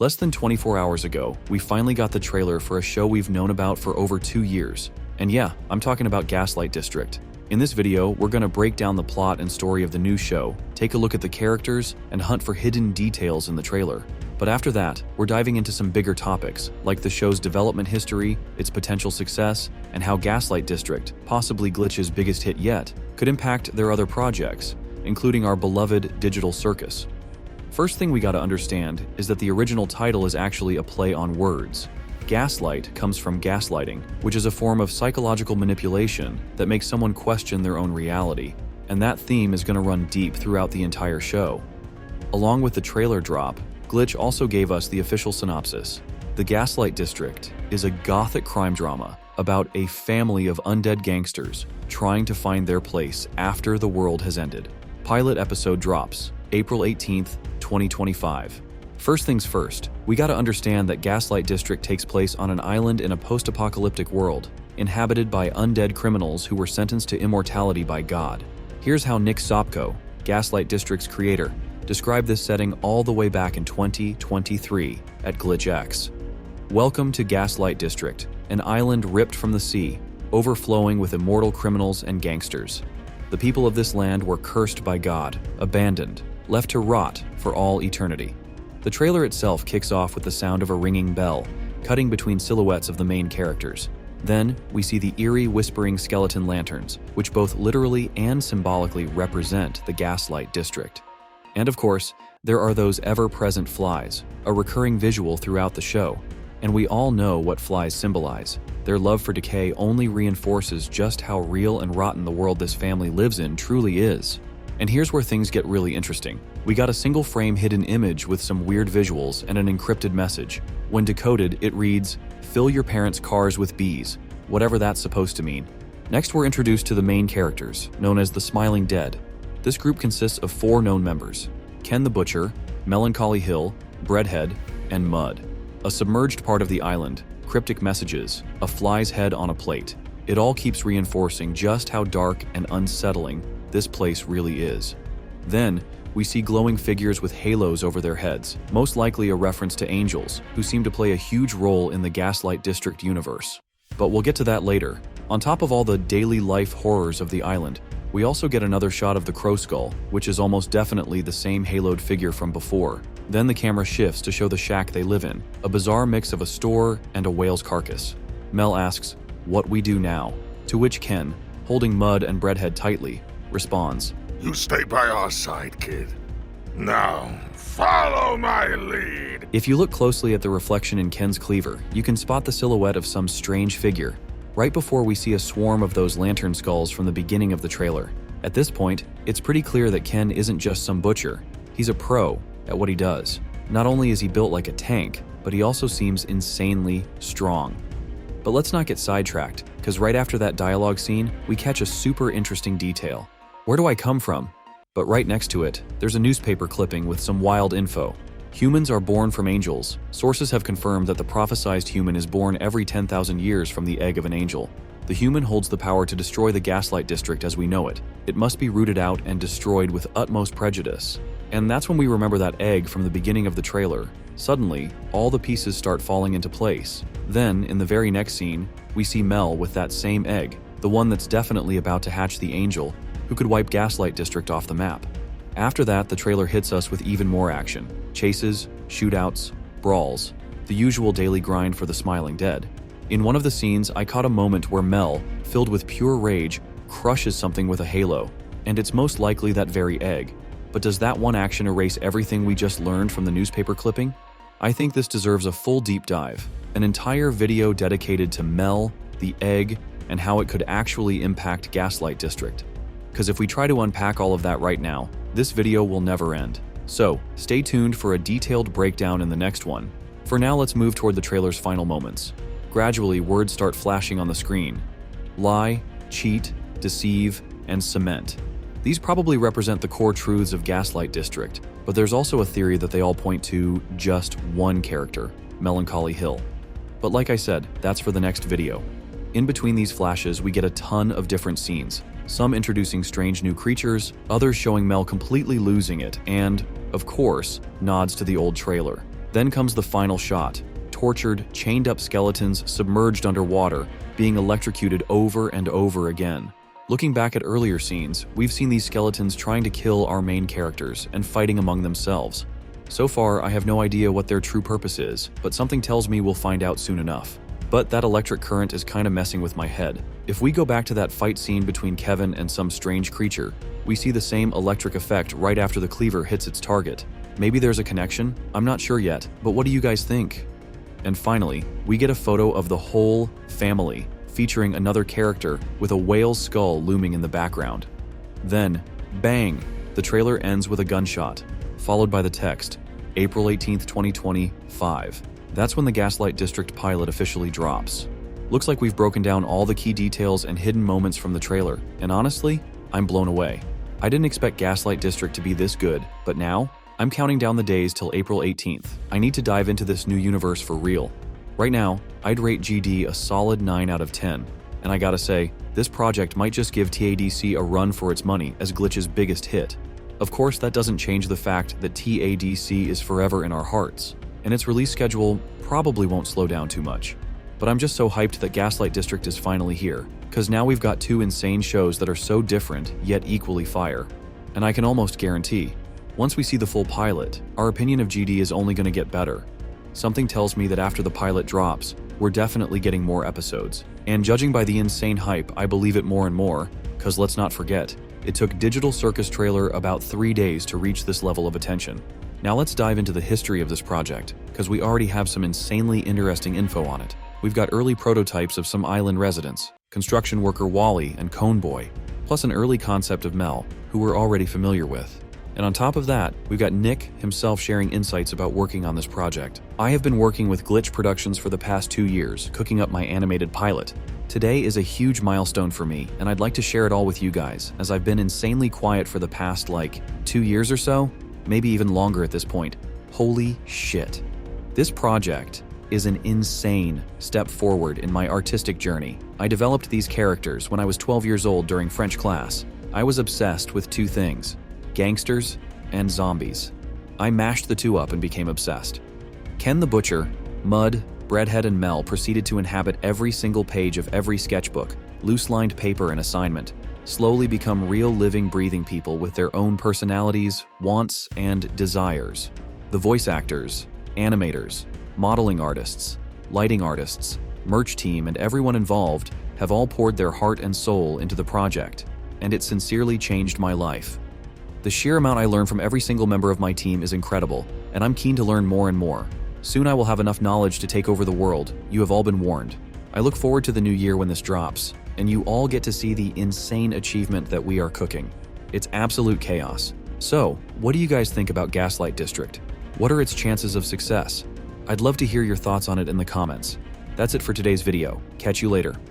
Less than 24 hours ago, we finally got the trailer for a show we've known about for over 2 years. And yeah, I'm talking about Gaslight District. In this video, we're going to break down the plot and story of the new show, take a look at the characters, and hunt for hidden details in the trailer. But after that, we're diving into some bigger topics, like the show's development history, its potential success, and how Gaslight District, possibly Glitch's biggest hit yet, could impact their other projects, including our beloved Digital Circus. First thing we gotta understand is that the original title is actually a play on words. Gaslight comes from gaslighting, which is a form of psychological manipulation that makes someone question their own reality, and that theme is gonna run deep throughout the entire show. Along with the trailer drop, Glitch also gave us the official synopsis. The Gaslight District is a gothic crime drama about a family of undead gangsters trying to find their place after the world has ended. Pilot episode drops April 18th, 2025. First things first, we gotta understand that Gaslight District takes place on an island in a post-apocalyptic world, inhabited by undead criminals who were sentenced to immortality by God. Here's how Nick Sopko, Gaslight District's creator, described this setting all the way back in 2023 at GlitchX. Welcome to Gaslight District, an island ripped from the sea, overflowing with immortal criminals and gangsters. The people of this land were cursed by God, abandoned, left to rot for all eternity. The trailer itself kicks off with the sound of a ringing bell, cutting between silhouettes of the main characters. Then, we see the eerie, whispering skeleton lanterns, which both literally and symbolically represent the Gaslight District. And of course, there are those ever-present flies, a recurring visual throughout the show. And we all know what flies symbolize. Their love for decay only reinforces just how real and rotten the world this family lives in truly is. And here's where things get really interesting. We got a single frame hidden image with some weird visuals and an encrypted message. When decoded, it reads, "Fill your parents' cars with bees," whatever that's supposed to mean. Next, we're introduced to the main characters, known as the Smiling Dead. This group consists of 4 known members: Ken the Butcher, Melancholy Hill, Breadhead, and Mud. A submerged part of the island, cryptic messages, a fly's head on a plate. It all keeps reinforcing just how dark and unsettling this place really is. Then, we see glowing figures with halos over their heads, most likely a reference to angels, who seem to play a huge role in the Gaslight District universe. But we'll get to that later. On top of all the daily life horrors of the island, we also get another shot of the Crow Skull, which is almost definitely the same haloed figure from before. Then the camera shifts to show the shack they live in, a bizarre mix of a store and a whale's carcass. Mel asks, "What we do now?" To which Ken, holding Mud and Breadhead tightly, responds, "You stay by our side, kid. Now, follow my lead." If you look closely at the reflection in Ken's cleaver, you can spot the silhouette of some strange figure, right before we see a swarm of those lantern skulls from the beginning of the trailer. At this point, it's pretty clear that Ken isn't just some butcher. He's a pro at what he does. Not only is he built like a tank, but he also seems insanely strong. But let's not get sidetracked, because right after that dialogue scene, we catch a super interesting detail. Where do I come from? But right next to it, there's a newspaper clipping with some wild info. Humans are born from angels. Sources have confirmed that the prophesized human is born every 10,000 years from the egg of an angel. The human holds the power to destroy the Gaslight District as we know it. It must be rooted out and destroyed with utmost prejudice. And that's when we remember that egg from the beginning of the trailer. Suddenly, all the pieces start falling into place. Then, in the very next scene, we see Mel with that same egg, the one that's definitely about to hatch the angel, who could wipe Gaslight District off the map. After that, the trailer hits us with even more action. Chases, shootouts, brawls, the usual daily grind for the Smiling Dead. In one of the scenes, I caught a moment where Mel, filled with pure rage, crushes something with a halo, and it's most likely that very egg. But does that one action erase everything we just learned from the newspaper clipping? I think this deserves a full deep dive, an entire video dedicated to Mel, the egg, and how it could actually impact Gaslight District. Because if we try to unpack all of that right now, this video will never end. So, stay tuned for a detailed breakdown in the next one. For now, let's move toward the trailer's final moments. Gradually, words start flashing on the screen. Lie, cheat, deceive, and cement. These probably represent the core truths of Gaslight District, but there's also a theory that they all point to just one character, Melancholy Hill. But like I said, that's for the next video. In between these flashes, we get a ton of different scenes, some introducing strange new creatures, others showing Mel completely losing it, and, of course, nods to the old trailer. Then comes the final shot. Tortured, chained up skeletons submerged underwater, being electrocuted over and over again. Looking back at earlier scenes, we've seen these skeletons trying to kill our main characters and fighting among themselves. So far, I have no idea what their true purpose is, but something tells me we'll find out soon enough. But that electric current is kinda messing with my head. If we go back to that fight scene between Kevin and some strange creature, we see the same electric effect right after the cleaver hits its target. Maybe there's a connection? I'm not sure yet, but what do you guys think? And finally, we get a photo of the whole family, featuring another character with a whale's skull looming in the background. Then, bang! The trailer ends with a gunshot, followed by the text, April 18th, 2025. That's when the Gaslight District pilot officially drops. Looks like we've broken down all the key details and hidden moments from the trailer, and honestly, I'm blown away. I didn't expect Gaslight District to be this good, but now, I'm counting down the days till April 18th. I need to dive into this new universe for real. Right now, I'd rate GD a solid 9 out of 10. And I gotta say, this project might just give TADC a run for its money as Glitch's biggest hit. Of course, that doesn't change the fact that TADC is forever in our hearts, and its release schedule probably won't slow down too much. But I'm just so hyped that Gaslight District is finally here, cause now we've got 2 insane shows that are so different, yet equally fire. And I can almost guarantee, once we see the full pilot, our opinion of GD is only gonna get better. Something tells me that after the pilot drops, we're definitely getting more episodes. And judging by the insane hype, I believe it more and more, cause let's not forget, it took Digital Circus Trailer about 3 days to reach this level of attention. Now let's dive into the history of this project, cause we already have some insanely interesting info on it. We've got early prototypes of some island residents, construction worker Wally and Cone Boy, plus an early concept of Mel, who we're already familiar with. And on top of that, we've got Nick himself sharing insights about working on this project. I have been working with Glitch Productions for the past 2 years, cooking up my animated pilot. Today is a huge milestone for me, and I'd like to share it all with you guys, as I've been insanely quiet for the past, 2 years or so, maybe even longer at this point. Holy shit. This project is an insane step forward in my artistic journey. I developed these characters when I was 12 years old during French class. I was obsessed with 2 things: gangsters and zombies. I mashed the 2 up and became obsessed. Ken the Butcher, Mud, Breadhead, and Mel proceeded to inhabit every single page of every sketchbook, loose-lined paper, and assignment, slowly become real living, breathing people with their own personalities, wants, and desires. The voice actors, animators, modeling artists, lighting artists, merch team, and everyone involved have all poured their heart and soul into the project, and it sincerely changed my life. The sheer amount I learned from every single member of my team is incredible, and I'm keen to learn more and more. Soon I will have enough knowledge to take over the world. You have all been warned. I look forward to the new year when this drops, and you all get to see the insane achievement that we are cooking. It's absolute chaos. So, what do you guys think about Gaslight District? What are its chances of success? I'd love to hear your thoughts on it in the comments. That's it for today's video. Catch you later.